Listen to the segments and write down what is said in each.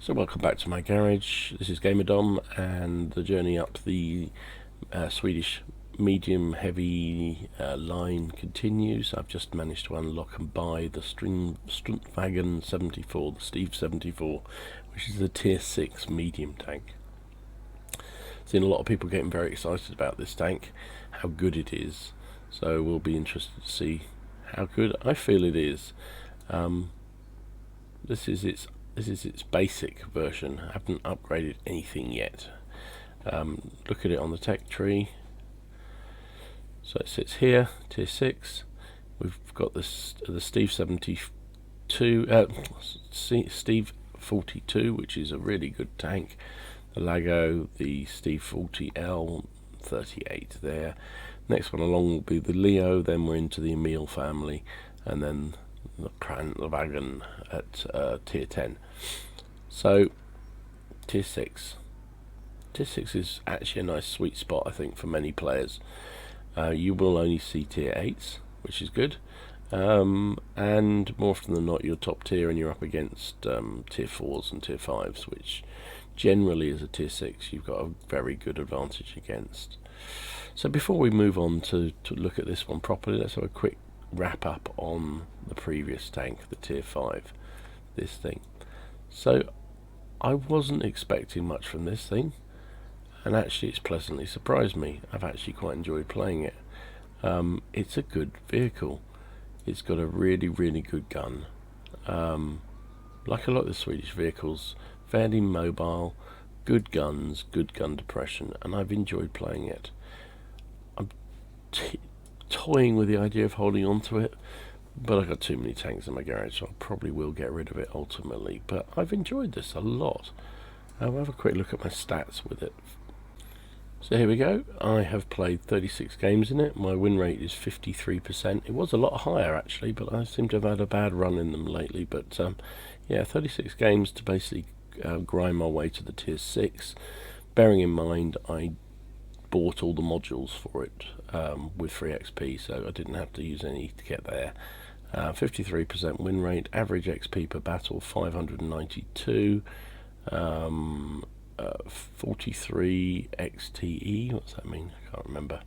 So welcome back to my garage. This is GamerDom, and the journey up the Swedish medium heavy line continues. I've just managed to unlock and buy the Strv 74, the Steve 74, which is a tier 6 medium tank. Seen a lot of people getting very excited about this tank, how good it is. So we'll be interested to see how good I feel it is. This is its basic version. I haven't upgraded anything yet. Look at it on the tech tree. So it sits here, tier 6. We've got the Steve 72, Steve 42, which is a really good tank. The Lago, the Steve 40L 38 there. Next one along will be the Leo. Then we're into the Emil family, and then the Wagon at tier 10. So tier 6 is actually a nice sweet spot, I think, for many players. You will only see tier 8s, which is good, and more often than not you're top tier and you're up against tier 4s and tier 5s, which generally as a tier 6 you've got a very good advantage against. So before we move on to look at this one properly, let's have a quick wrap up on the previous tank, the tier 5, this thing. So I wasn't expecting much from this thing, and actually it's pleasantly surprised me. I've actually quite enjoyed playing it. It's a good vehicle. It's got a really good gun. Like a lot of the Swedish vehicles, fairly mobile, good guns, good gun depression, and I've enjoyed playing it. I'm toying with the idea of holding on to it, but I've got too many tanks in my garage, so I probably will get rid of it ultimately. But I've enjoyed this a lot. I'll have a quick look at my stats with it. So here we go. I have played 36 games in it. My win rate is 53%. It was a lot higher actually, but I seem to have had a bad run in them lately. But yeah, 36 games to basically grind my way to the tier 6. Bearing in mind I bought all the modules for it with free XP, so I didn't have to use any to get there. 53% win rate, average XP per battle 592, 43 XTE, what's that mean? I can't remember.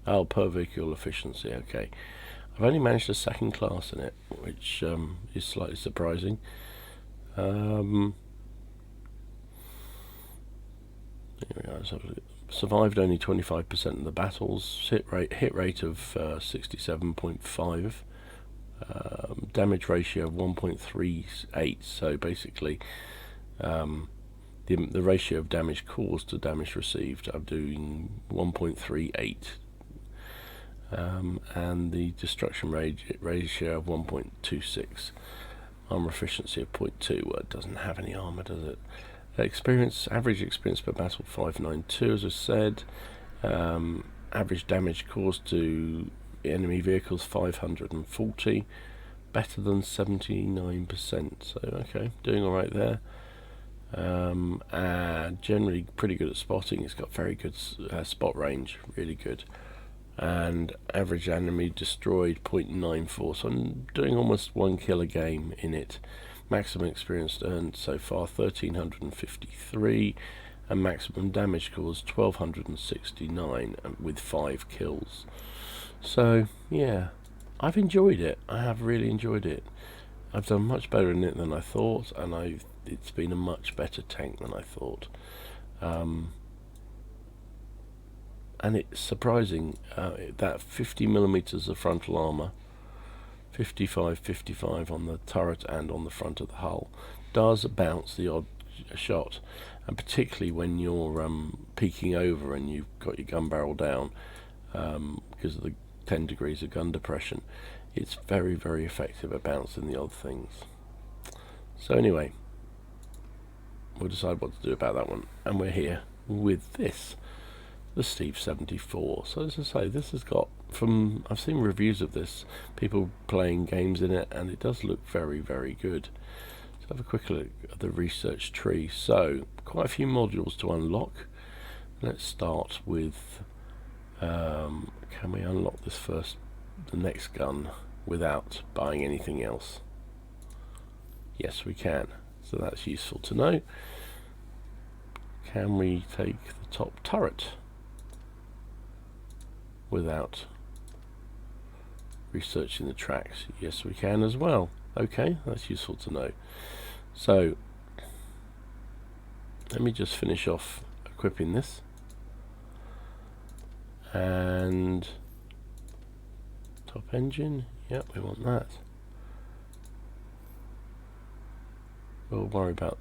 Oh, per vehicle efficiency, okay. I've only managed a second class in it, which is slightly surprising. Here we go, let's have a look. Survived only 25% of the battles, hit rate of 67.5, damage ratio of 1.38, so basically the ratio of damage caused to damage received, I'm doing 1.38, and the destruction ratio of 1.26, armor efficiency of 0.2. Well, it doesn't have any armor, does it? Average experience per battle 592, as I said. Average damage caused to enemy vehicles 540, better than 79%. So okay, doing all right there. Generally pretty good at spotting. It's got very good spot range, really good. And average enemy destroyed 0.94. So I'm doing almost 1 kill a game in it. Maximum experience earned so far 1353, and maximum damage caused 1269 with 5 kills. So yeah, I've enjoyed it. I have really enjoyed it. I've done much better in it than I thought, and it's been a much better tank than I thought. And it's surprising that 50mm of frontal armor, 55 on the turret and on the front of the hull, does bounce the odd shot, and particularly when you're peeking over and you've got your gun barrel down, because of the 10 degrees of gun depression, it's very effective at bouncing the odd things. So anyway, we'll decide what to do about that one, and we're here with this, the Steve 74. So as I say, this has got, I've seen reviews of this, people playing games in it, and it does look very good. Let's have a quick look at the research tree. So quite a few modules to unlock. Let's start with can we unlock this first, the next gun, without buying anything else? Yes, we can. so that's useful to know. Can we take the top turret without researching the tracks? Yes, we can as well. Okay, that's useful to know. So let me just finish off equipping this, and top engine, yep, we want that. We'll worry about,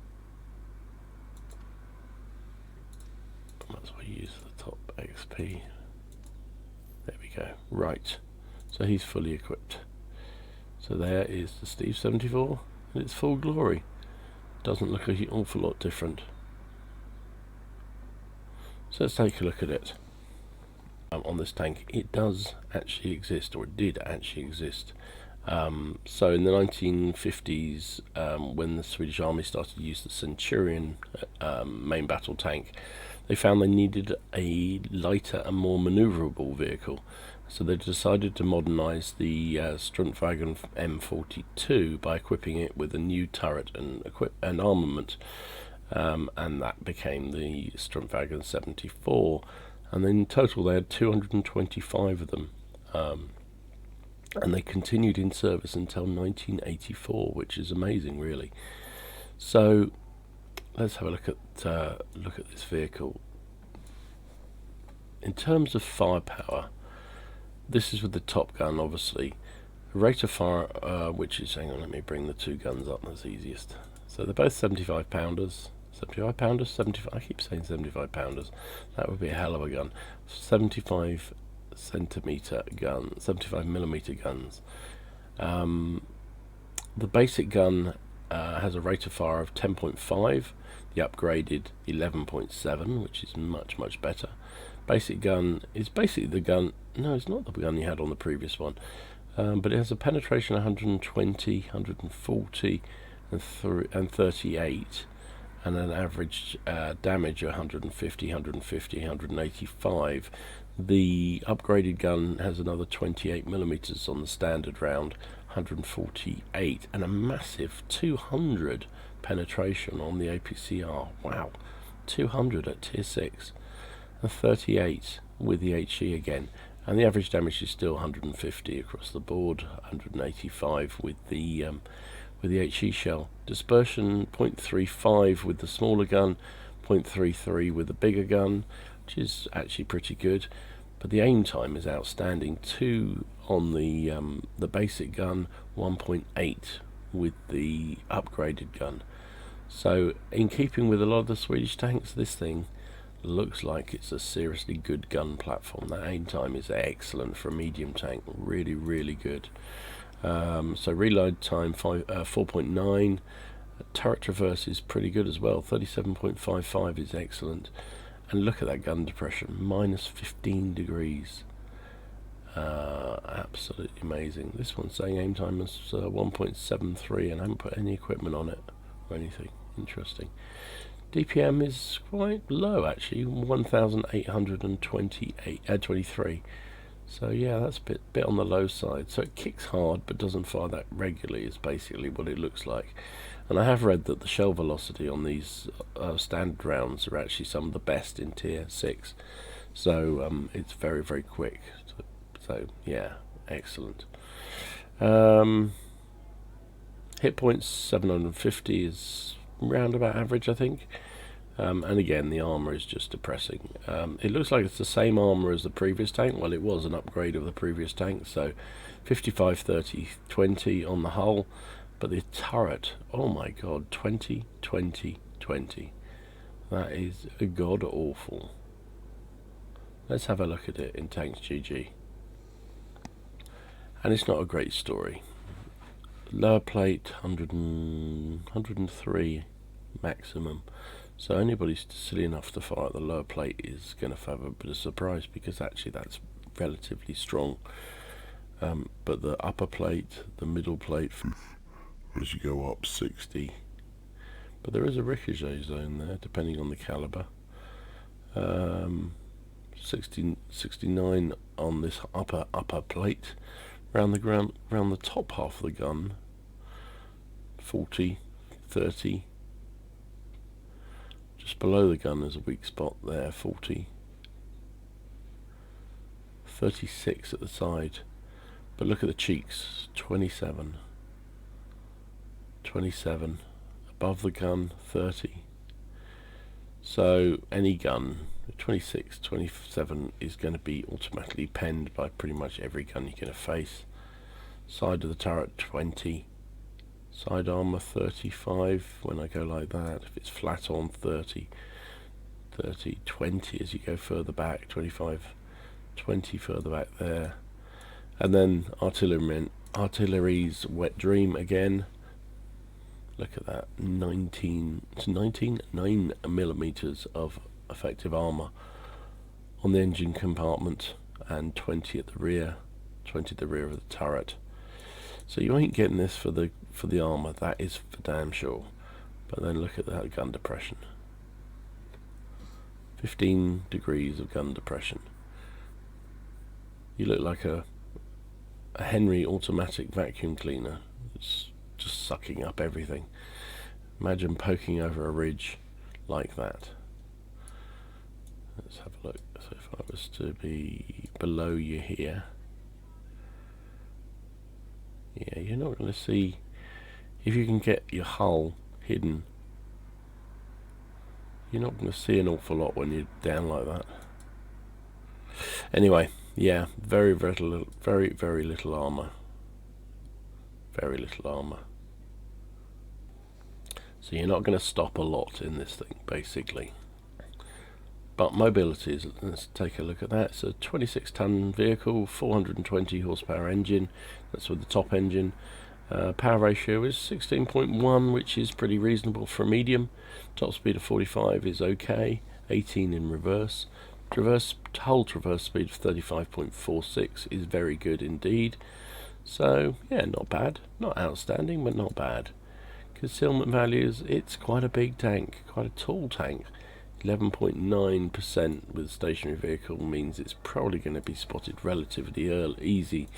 might as well use the top XP. There we go. Right, so he's fully equipped. So there is the Steve 74 in its full glory. Doesn't look an awful lot different. So let's take a look at it. On this tank, it does actually exist, or it did actually exist. So in the 1950s, when the Swedish Army started to use the Centurion main battle tank, they found they needed a lighter and more manoeuvrable vehicle. So they decided to modernise the Strv M42 by equipping it with a new turret and armament, and that became the Strv 74. And then in total they had 225 of them, and they continued in service until 1984, which is amazing, really. So let's have a look at this vehicle. In terms of firepower, this is with the top gun, obviously. Rate of fire, which is, hang on, let me bring the two guns up, that's easiest. So they're both 75 pounders. 75 pounders? 75, I keep saying 75 pounders. That would be a hell of a gun. 75 centimeter gun, 75 millimeter guns. The basic gun has a rate of fire of 10.5. The upgraded 11.7, which is much better. Basic gun is basically the gun. No, it's not the gun you had on the previous one, but it has a penetration 120, 140, and 38. And an average damage of 150, 150, 185. The upgraded gun has another 28 millimeters on the standard round, 148, and a massive 200 penetration on the APCR. Wow, 200 at tier 6, and 38 with the HE again. And the average damage is still 150 across the board, 185 with the HE shell. Dispersion 0.35 with the smaller gun, 0.33 with the bigger gun, which is actually pretty good. But the aim time is outstanding. 2 on the basic gun, 1.8 with the upgraded gun. So in keeping with a lot of the Swedish tanks, this thing looks like it's a seriously good gun platform. That aim time is excellent for a medium tank. Really good. So reload time 4.9. Turret traverse is pretty good as well. 37.55 is excellent. And look at that gun depression, minus 15 degrees. Absolutely amazing. This one's saying aim time is 1.73, and I haven't put any equipment on it or anything. Interesting. DPM is quite low actually, 1,823. So yeah, that's a bit on the low side. So it kicks hard but doesn't fire that regularly, is basically what it looks like. And I have read that the shell velocity on these standard rounds are actually some of the best in tier 6. So it's very quick. So yeah, excellent. Hit points 750 is round about average, I think. And again, the armor is just depressing. It looks like it's the same armor as the previous tank. Well, it was an upgrade of the previous tank. So 55, 30, 20 on the hull. But the turret, oh my god, 20, 20, 20. That is god awful. Let's have a look at it in Tanks GG. And it's not a great story. Lower plate, 103 maximum. So anybody silly enough to fire at the lower plate is going to have a bit of surprise, because actually that's relatively strong. But the upper plate, the middle plate, as you go up, 60. But there is a ricochet zone there, depending on the caliber. 69 on this upper plate. Round the top half of the gun, 40, 30, below the gun is a weak spot there, 40. 36 at the side. But look at the cheeks, 27. 27. Above the gun, 30. So any gun, 26, 27 is going to be automatically penned by pretty much every gun you're going to face. Side of the turret, 20. Side armor, 35 when I go like that. If it's flat on, 30. 30, 20 as you go further back, 25, 20 further back there. And then artillery's wet dream again. Look at that, 9 millimeters of effective armor on the engine compartment and 20 at the rear, 20 at the rear of the turret. So you ain't getting this for the armor, that is for damn sure. But then look at that gun depression. 15 degrees of gun depression. You look like a Henry automatic vacuum cleaner. It's just sucking up everything. Imagine poking over a ridge like that. Let's have a look. So if I was to be below you here, yeah, you're not going to see, if you can get your hull hidden, you're not going to see an awful lot when you're down like that. Anyway, yeah, very little armor. Very little armor. So you're not going to stop a lot in this thing, basically. But mobility is, let's take a look at that. It's a 26-ton vehicle, 420 horsepower engine. That's with the top engine. Power ratio is 16.1, which is pretty reasonable for a medium. Top speed of 45 is okay. 18 in reverse. Whole traverse speed of 35.46 is very good indeed. So yeah, not bad. Not outstanding, but not bad. Concealment values, it's quite a big tank, quite a tall tank. 11.9% with stationary vehicle means it's probably going to be spotted relatively easy.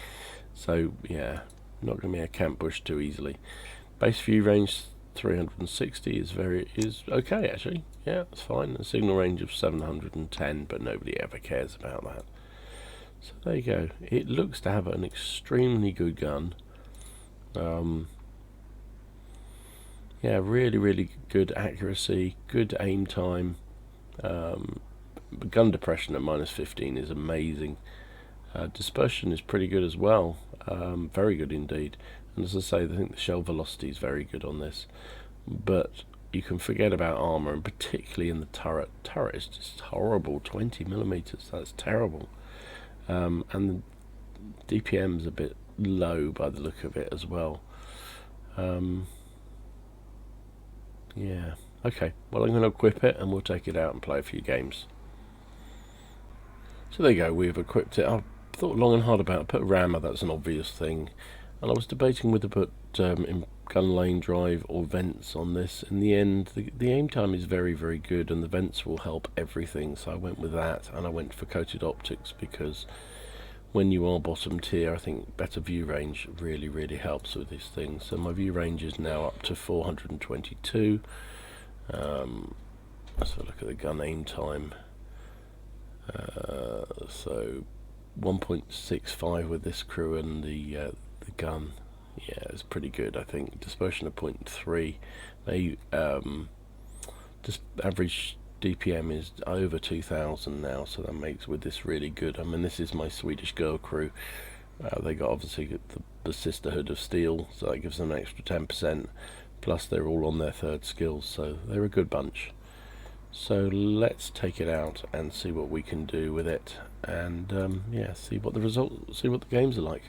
So yeah, not going to be a camp bush too easily. Base view range 360 is okay actually. Yeah, it's fine. A signal range of 710, but nobody ever cares about that. So there you go. It looks to have an extremely good gun. Yeah, really good accuracy, good aim time. Gun depression at -15 is amazing. Dispersion is pretty good as well. Very good indeed. And as I say, I think the shell velocity is very good on this. But you can forget about armor, and particularly in the turret. Turret is just horrible. 20 millimeters. That's terrible. And the DPM's a bit low by the look of it as well. Yeah. Okay. Well, I'm going to equip it, and we'll take it out and play a few games. So there you go. We've equipped it. I thought long and hard about it. Put rammer. That's an obvious thing. And I was debating whether to put in gun lane drive or vents on this. In the end, the aim time is very good, and the vents will help everything. So I went with that, and I went for coated optics because when you are bottom tier, I think better view range really helps with these things. So my view range is now up to 422. Let's have a look at the gun aim time. So 1.65 with this crew and the gun. Yeah, it's pretty good, I think. Dispersion of 0.3. They just average DPM is over 2,000 now, so that makes with this really good. I mean, this is my Swedish girl crew. They got obviously the Sisterhood of Steel, so that gives them an extra 10%. Plus, they're all on their third skills, so they're a good bunch. So let's take it out and see what we can do with it, and yeah, see what the games are like.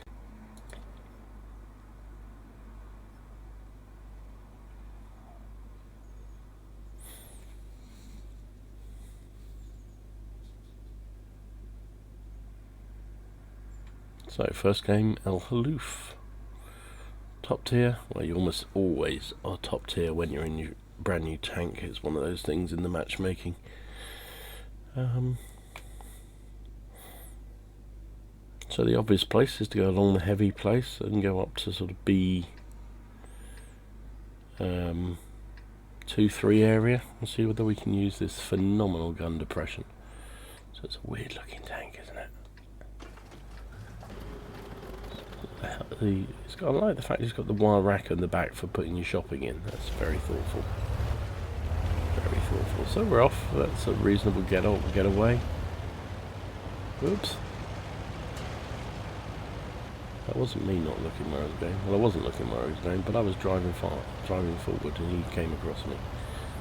So first game, El Haloof. Top tier. Well, you almost always are top tier when you're in your brand new tank. It's one of those things in the matchmaking. So the obvious place is to go along the heavy place and go up to sort of B 2-3 area and see whether we can use this phenomenal gun depression. So it's a weird looking tank, isn't it? I like the fact it's got the wire rack in the back for putting your shopping in. That's very thoughtful. Very thoughtful. So we're off. That's a reasonable getaway. Oops. That wasn't me not looking where I was going. Well, I wasn't looking where I was going, but I was driving forward, and he came across me.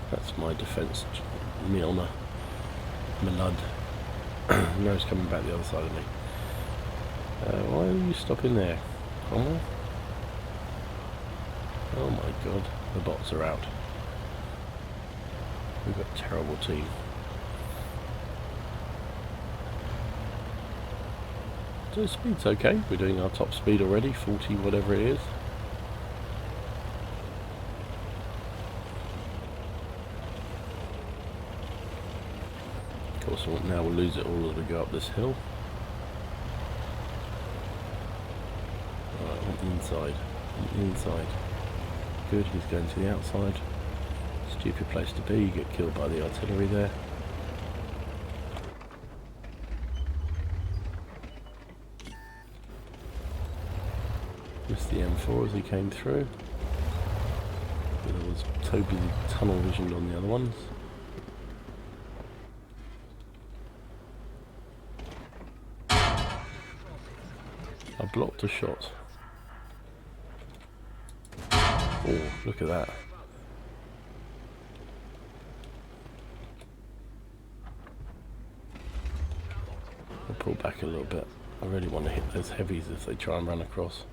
That's my defence, Milner. Milud. No, he's coming back the other side of me. Why are you stopping there? Oh my god, the bots are out. We've got a terrible team. So the speed's okay, we're doing our top speed already, 40 whatever it is. Of course now we'll lose it all as we go up this hill. Right, inside. Good, he's going to the outside. Stupid place to be, you get killed by the artillery there. Missed the M4 as he came through. There was so busy tunnel visioned on the other ones. I blocked a shot. Oh, look at that. I'll pull back a little bit. I really want to hit those heavies if they try and run across.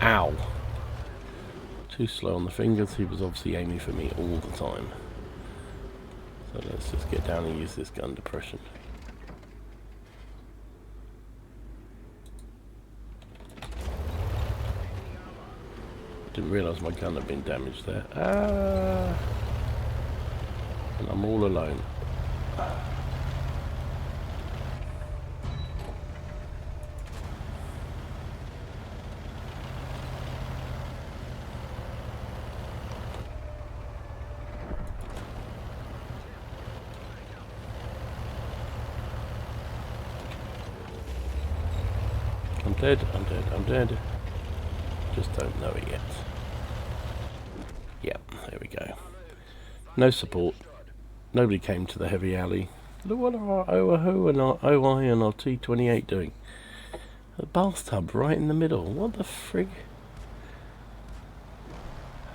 Ow! Too slow on the fingers. He was obviously aiming for me all the time. So let's just get down and use this gun depression. Didn't realise my gun had been damaged there. And I'm all alone. I'm dead. Just don't know it yet. Yep, there we go. No support. Nobody came to the heavy alley. Look what our OAHO and our OI and our T28 doing. A bathtub right in the middle. What the frig?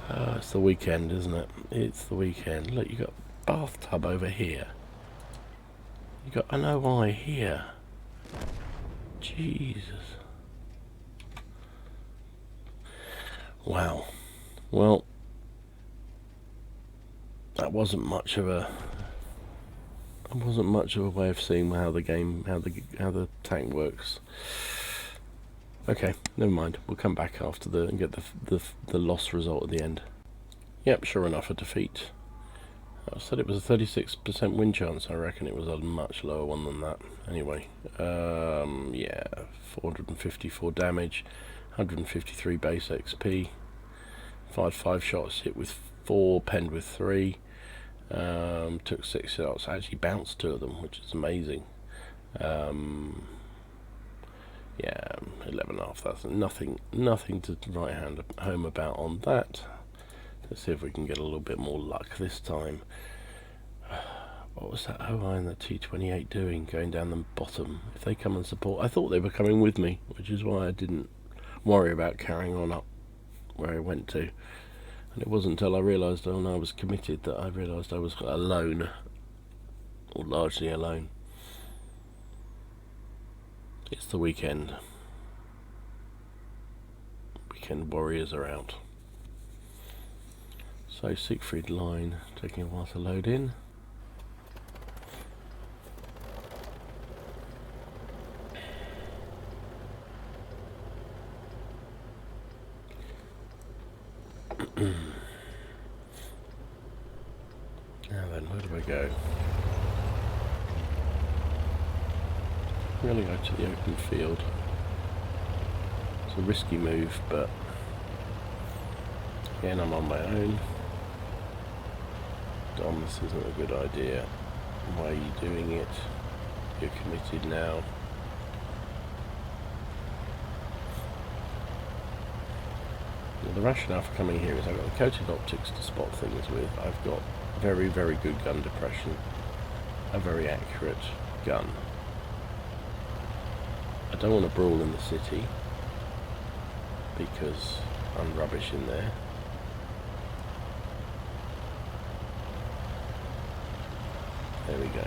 It's the weekend, isn't it? It's the weekend. Look, you got a bathtub over here. You got an OI here. Jesus. Wow. Well, that wasn't much of a way of seeing how the game, how the tank works. Okay, never mind. We'll come back after and get the loss result at the end. Yep, sure enough, a defeat. I said it was a 36% win chance. I reckon it was a much lower one than that. Anyway, yeah, 454 damage, 153 base XP, 5 shots, hit with 4, penned with 3, took 6 shots, actually bounced 2 of them, which is amazing. Yeah, 11.5. That's nothing to write home about on that. Let's see if we can get a little bit more luck this time. What was that OI and the T28 doing, going down the bottom? If they come and support, I thought they were coming with me, which is why I didn't worry about carrying on up where I went to. And it wasn't until I realised, oh no, I was committed, that I realised I was alone, or largely alone. It's the weekend. Weekend warriors are out. So Siegfried line taking a while to load in. Now then, where do I go? I'm going to go to the open field. It's a risky move, but again, I'm on my own. Dom, this isn't a good idea. Why are you doing it? You're committed now. Well, the rationale for coming here is I've got the coated optics to spot things with. I've got very, very good gun depression. A very accurate gun. I don't want to brawl in the city because I'm rubbish in there. There we go.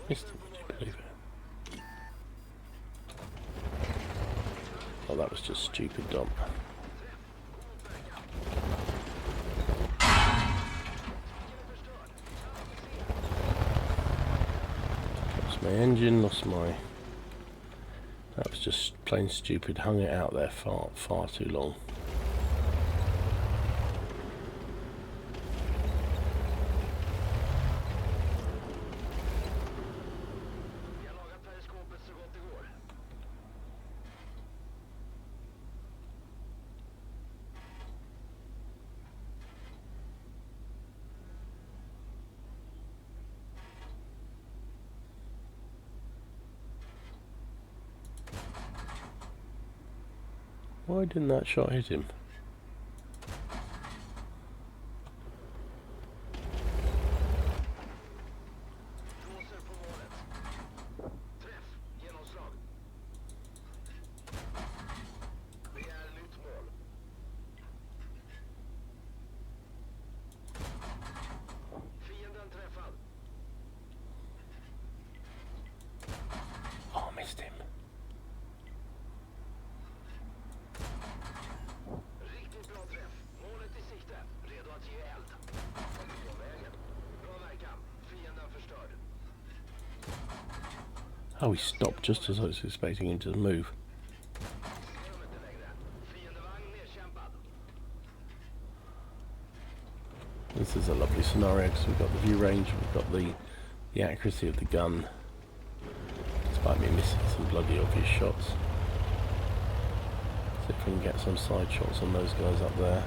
Missed it, would you believe it? Oh, that was just stupid dump. Lost my engine, lost my... That was just plain stupid, hung it out there far too long. Why didn't that shot hit him? Oh, I missed him. Oh, he stopped just as I was expecting him to move. This is a lovely scenario because we've got the view range, we've got the accuracy of the gun, despite me missing some bloody obvious shots. See if we can get some side shots on those guys up there.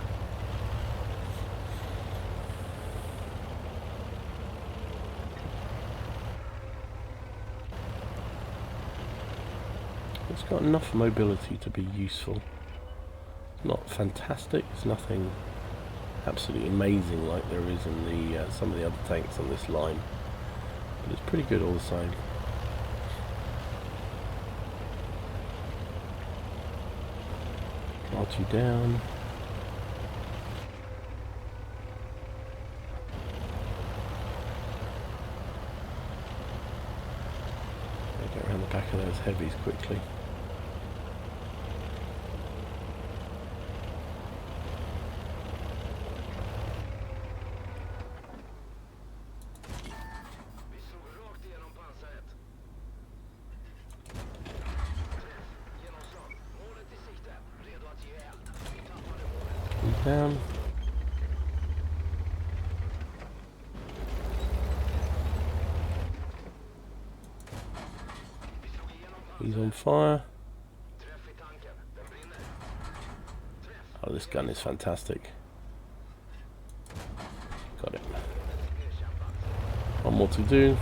It's got enough mobility to be useful. It's not fantastic, it's nothing absolutely amazing like there is in the some of the other tanks on this line, but it's pretty good all the same. R2 down. Get around the back of those heavies quickly. Down. He's on fire. Oh, this gun is fantastic. Got it. One more to do.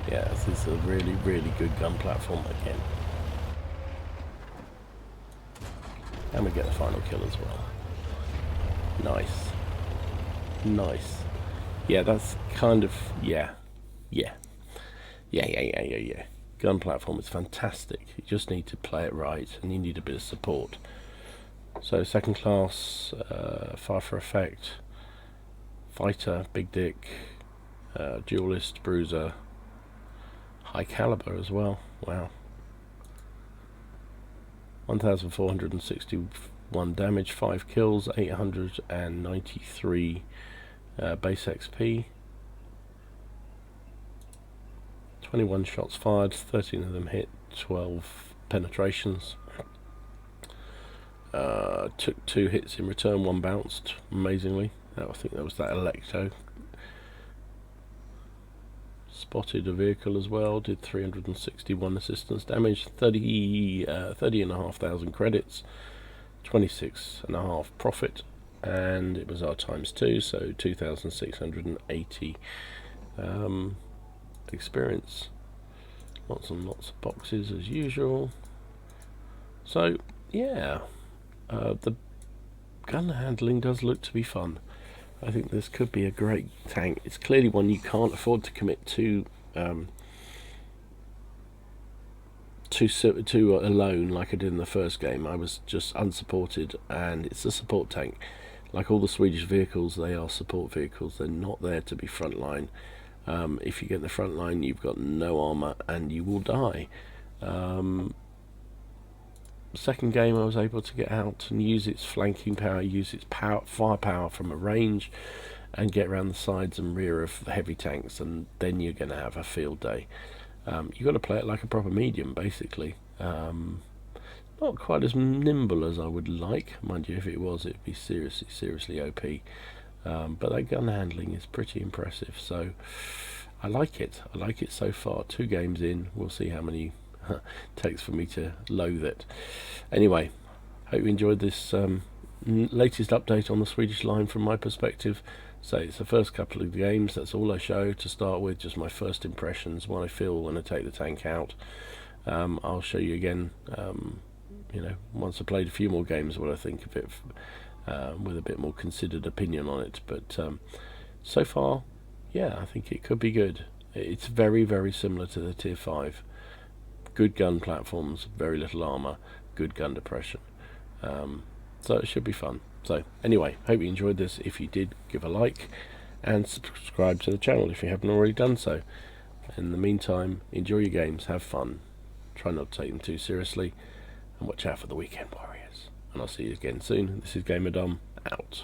Yeah, this is a really, really good gun platform again. And we get the final kill as well. Nice. Nice. Yeah, that's kind of... Yeah. Gun platform is fantastic. You just need to play it right, and you need a bit of support. So, second class, fire for effect, fighter, big dick, duelist, bruiser, high caliber as well. Wow. 1,461 damage, 5 kills, 893 base XP, 21 shots fired, 13 of them hit, 12 penetrations. Took 2 hits in return, 1 bounced, amazingly. I think that was that Electo. spotted a vehicle as well, did 361 assistance damage, 30,500 credits, 26.5 profit, and it was our ×2, so 2,680 experience. Lots and lots of boxes as usual. So yeah, the gun handling does look to be fun. I think this could be a great tank. It's clearly one you can't afford to commit to alone like I did in the first game. I was just unsupported, and it's a support tank. Like all the Swedish vehicles, they are support vehicles. They're not there to be frontline. If you get in the front line, you've got no armor and you will die. Second game, I was able to get out and use its flanking power, use its firepower from a range, and get around the sides and rear of heavy tanks, and then you're going to have a field day. You've got to play it like a proper medium, basically. Not quite as nimble as I would like, mind you. If it was, it'd be seriously OP. But that gun handling is pretty impressive, so I like it. I like it so far. 2 games in, we'll see how many takes for me to loathe it. Anyway, hope you enjoyed this latest update on the Swedish line from my perspective. So it's the first couple of games, that's all I show to start with, just my first impressions, what I feel when I take the tank out. I'll show you again, you know, once I played a few more games, what I think of it, with a bit more considered opinion on it. But so far, yeah, I think it could be good. It's very, very similar to the Tier 5. Good gun platforms, very little armor, good gun depression. So it should be fun. So anyway, hope you enjoyed this. If you did, give a like and subscribe to the channel if you haven't already done so. In the meantime, enjoy your games, have fun, try not to take them too seriously, and watch out for the weekend warriors. And I'll see you again soon. This is GamerDom, out.